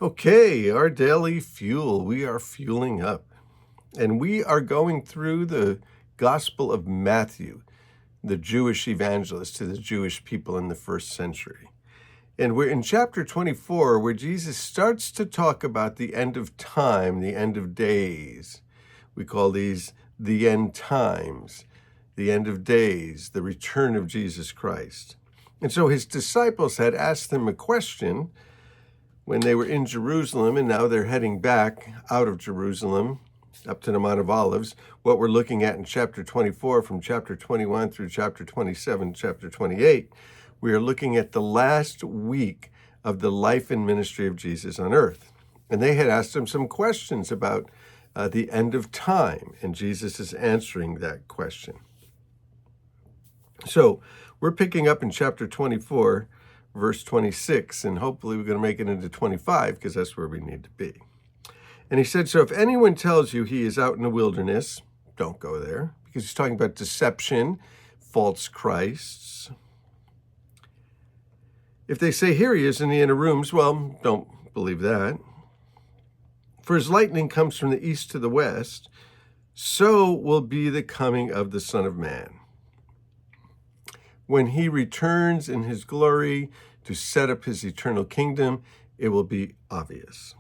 Okay, our daily fuel. We are fueling up. And we are going through the Gospel of Matthew, the Jewish evangelist to the Jewish people in the first century. And we're in chapter 24, where Jesus starts to talk about the end of time, the end of days. We call these the end times, the end of days, the return of Jesus Christ. And so his disciples had asked him a question when they were in Jerusalem, and now they're heading back out of Jerusalem up to the Mount of Olives. What we're looking at in chapter 24, from chapter 21 through chapter 27, chapter 28, we are looking at the last week of the life and ministry of Jesus on earth. And they had asked him some questions about the end of time, and Jesus is answering that question. So we're picking up in chapter 24, verse 26, and hopefully we're going to make it into 25 because that's where we need to be. And he said, so if anyone tells you he is out in the wilderness, don't go there, because he's talking about deception, false Christs. If they say, here he is in the inner rooms, well, don't believe that. For as lightning comes from the east to the west, so will be the coming of the Son of Man. When he returns in his glory to set up his eternal kingdom, it will be obvious.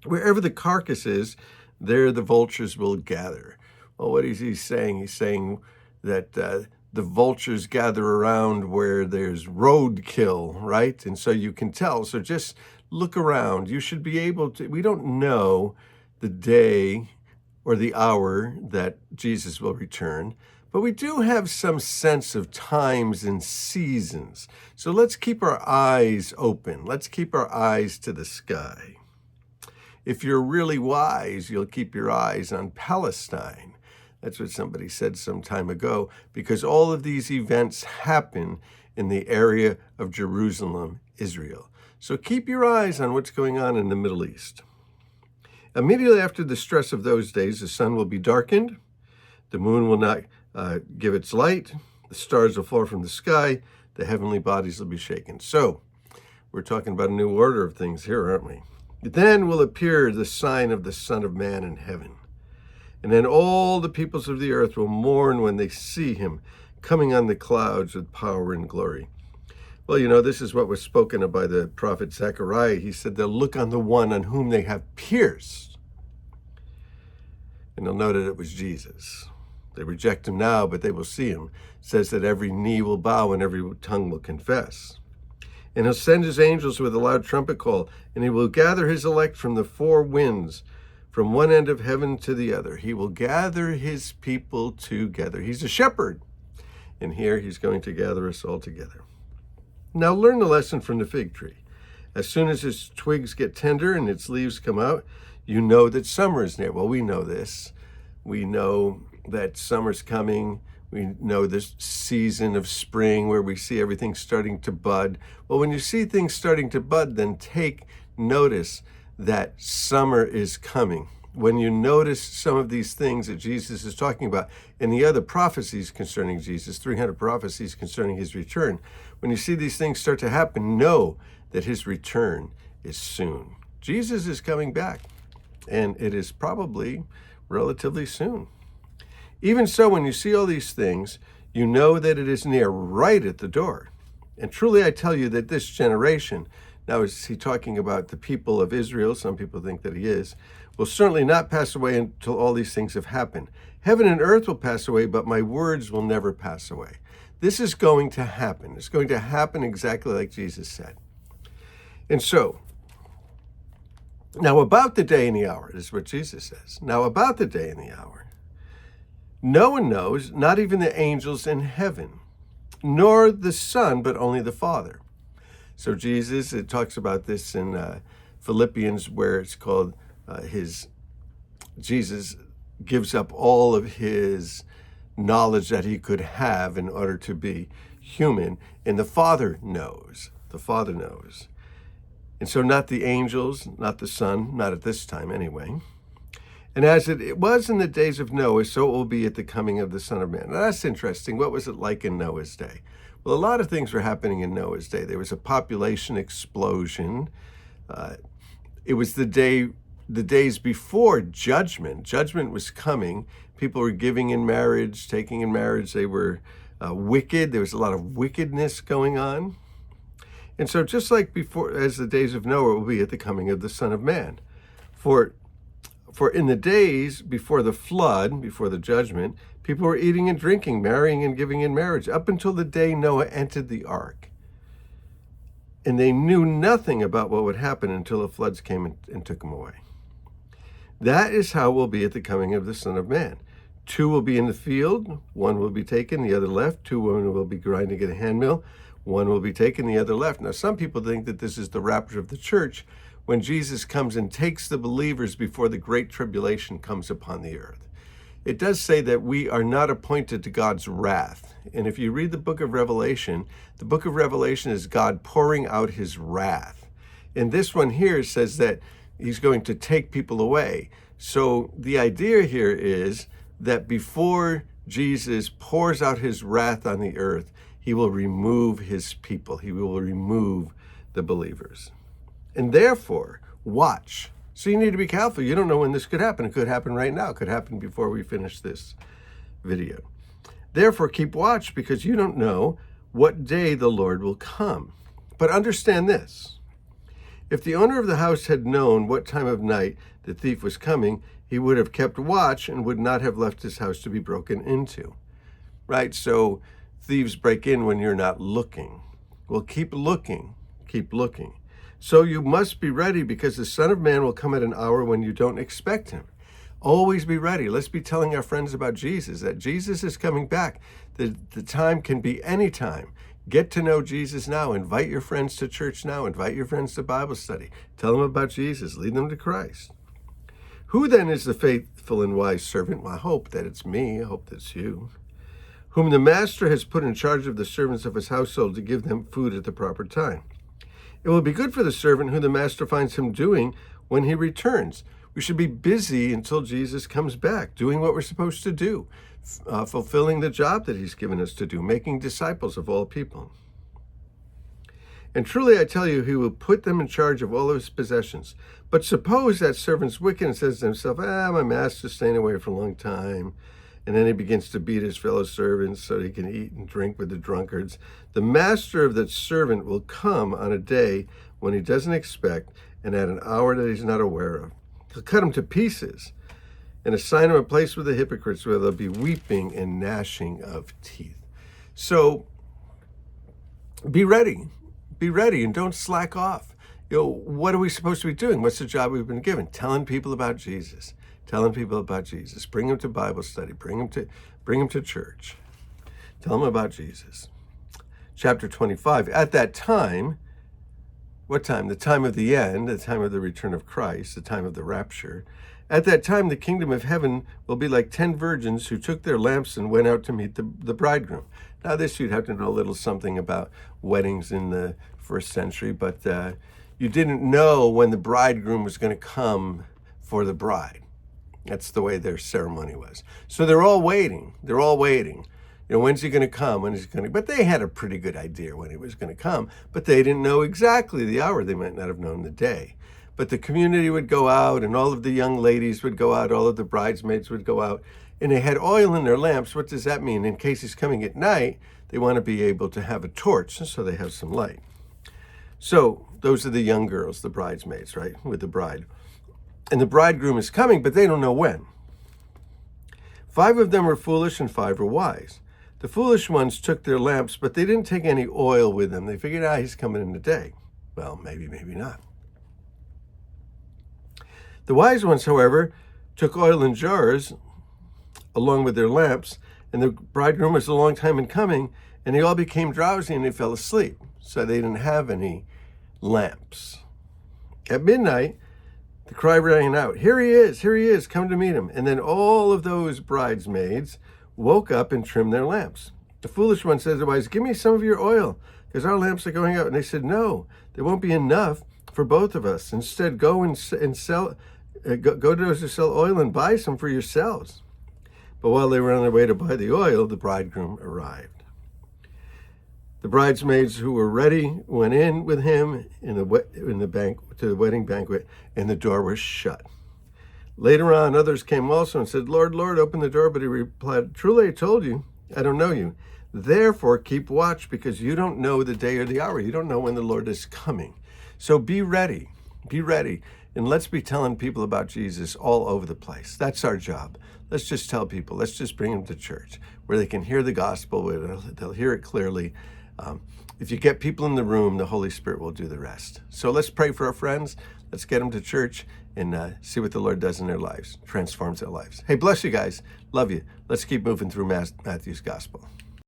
Wherever the carcass is, there the vultures will gather. Well, what is he saying? He's saying that the vultures gather around where there's roadkill, right? And so you can tell. So just look around. You should be able to, we don't know the day or the hour that Jesus will return, but we do have some sense of times and seasons. So let's keep our eyes open. Let's keep our eyes to the sky. If you're really wise, you'll keep your eyes on Palestine. That's what somebody said some time ago, because all of these events happen in the area of Jerusalem, Israel. So keep your eyes on what's going on in the Middle East. Immediately after the stress of those days, the sun will be darkened, the moon will not give its light, the stars will fall from the sky, the heavenly bodies will be shaken. So we're talking about a new order of things here, aren't we? Then will appear the sign of the Son of Man in heaven. And then all the peoples of the earth will mourn when they see him coming on the clouds with power and glory. Well, you know, this is what was spoken of by the prophet Zechariah. He said they'll look on the one on whom they have pierced. And they'll know that it was Jesus. They reject him now, but they will see him. It says that every knee will bow and every tongue will confess. And he'll send his angels with a loud trumpet call, and he will gather his elect from the four winds, from one end of heaven to the other. He will gather his people together. He's a shepherd, and here he's going to gather us all together. Now learn the lesson from the fig tree. As soon as its twigs get tender and its leaves come out, you know that summer is near. Well, we know this. We know that summer's coming. We know this season of spring where we see everything starting to bud. Well, when you see things starting to bud, then take notice that summer is coming. When you notice some of these things that Jesus is talking about and the other prophecies concerning Jesus, 300 prophecies concerning his return, when you see these things start to happen, know that his return is soon. Jesus is coming back, and it is probably relatively soon. Even so, when you see all these things, you know that it is near, right at the door. And truly I tell you that this generation, now is he talking about the people of Israel, some people think that he is, will certainly not pass away until all these things have happened. Heaven and earth will pass away, but my words will never pass away. This is going to happen. It's going to happen exactly like Jesus said. And so, now about the day and the hour, this is what Jesus says. Now about the day and the hour, no one knows, not even the angels in heaven, nor the Son, but only the Father. So Jesus, it talks about this in Philippians, where it's called Jesus gives up all of his knowledge that he could have in order to be human, and the Father knows. The Father knows. And so not the angels, not the Son, not at this time anyway. And as it was in the days of Noah, so it will be at the coming of the Son of Man. Now, that's interesting. What was it like in Noah's day? Well, a lot of things were happening in Noah's day. There was a population explosion. It was the days before judgment. Judgment was coming. People were giving in marriage, taking in marriage. They were wicked. There was a lot of wickedness going on. And so just like before, as the days of Noah will be at the coming of the Son of Man. For in the days before the flood, before the judgment, people were eating and drinking, marrying and giving in marriage, up until the day Noah entered the ark. And they knew nothing about what would happen until the floods came and took them away. That is how it will be at the coming of the Son of Man. 2 will be in the field, 1 will be taken, the other left. 2 women will be grinding at a handmill, 1 will be taken, the other left. Now, some people think that this is the rapture of the church, when Jesus comes and takes the believers before the great tribulation comes upon the earth. It does say that we are not appointed to God's wrath. And if you read the book of Revelation is God pouring out his wrath. And this one here says that he's going to take people away. So the idea here is that before Jesus pours out his wrath on the earth, he will remove his people. He will remove the believers. And therefore, watch. So you need to be careful. You don't know when this could happen. It could happen right now. It could happen before we finish this video. Therefore, keep watch, because you don't know what day the Lord will come. But understand this. If the owner of the house had known what time of night the thief was coming, he would have kept watch and would not have left his house to be broken into. Right? So thieves break in when you're not looking. Well, keep looking. Keep looking. So you must be ready, because the Son of Man will come at an hour when you don't expect him. Always be ready. Let's be telling our friends about Jesus, that Jesus is coming back. The time can be any time. Get to know Jesus now. Invite your friends to church now. Invite your friends to Bible study. Tell them about Jesus. Lead them to Christ. Who then is the faithful and wise servant? Well, I hope that it's me. I hope that's you. Whom the master has put in charge of the servants of his household to give them food at the proper time. It will be good for the servant who the master finds him doing when he returns. We should be busy until Jesus comes back, doing what we're supposed to do, fulfilling the job that he's given us to do, making disciples of all people. And truly I tell you, he will put them in charge of all of his possessions. But suppose that servant's wicked and says to himself, my master's staying away for a long time. And then he begins to beat his fellow servants so he can eat and drink with the drunkards. The master of that servant will come on a day when he doesn't expect, and at an hour that he's not aware of. He'll cut him to pieces and assign him a place with the hypocrites, where there'll be weeping and gnashing of teeth. So be ready, and don't slack off. What are we supposed to be doing? What's the job we've been given? Telling people about Jesus. Telling people about Jesus. Bring them to Bible study. Bring them to church. Tell them about Jesus. Chapter 25. At that time, what time? The time of the end, the time of the return of Christ, the time of the rapture. At that time, the kingdom of heaven will be like 10 virgins who took their lamps and went out to meet the bridegroom. Now, this you'd have to know a little something about weddings in the first century, but you didn't know when the bridegroom was going to come for the bride. That's the way their ceremony was. So they're all waiting. When's he going to come? But they had a pretty good idea when he was going to come, but they didn't know exactly the hour. They might not have known the day. But the community would go out, and all of the young ladies would go out, all of the bridesmaids would go out, and they had oil in their lamps. What does that mean? In case he's coming at night, they want to be able to have a torch, so they have some light. So those are the young girls, the bridesmaids, right, with the bride. And the bridegroom is coming, but they don't know when. 5 of them were foolish and 5 were wise. The foolish ones took their lamps, but they didn't take any oil with them. They figured, he's coming in the day. Well, maybe not. The wise ones, however, took oil in jars along with their lamps, and the bridegroom was a long time in coming, and they all became drowsy and they fell asleep. So they didn't have any lamps. At midnight, the cry rang out, here he is, come to meet him. And then all of those bridesmaids woke up and trimmed their lamps. The foolish one said to the wise, give me some of your oil, because our lamps are going out. And they said, no, there won't be enough for both of us. Instead, go and sell, go to those who sell oil and buy some for yourselves. But while they were on their way to buy the oil, the bridegroom arrived. The bridesmaids who were ready went in with him to the wedding banquet, and the door was shut. Later on, others came also and said, Lord, Lord, open the door. But he replied, truly I told you, I don't know you. Therefore, keep watch, because you don't know the day or the hour. You don't know when the Lord is coming. So be ready. Be ready. And let's be telling people about Jesus all over the place. That's our job. Let's just tell people. Let's just bring them to church where they can hear the gospel, where they'll hear it clearly. If you get people in the room, the Holy Spirit will do the rest. So let's pray for our friends. Let's get them to church and see what the Lord does in their lives, transforms their lives. Hey, bless you guys. Love you. Let's keep moving through Matthew's gospel.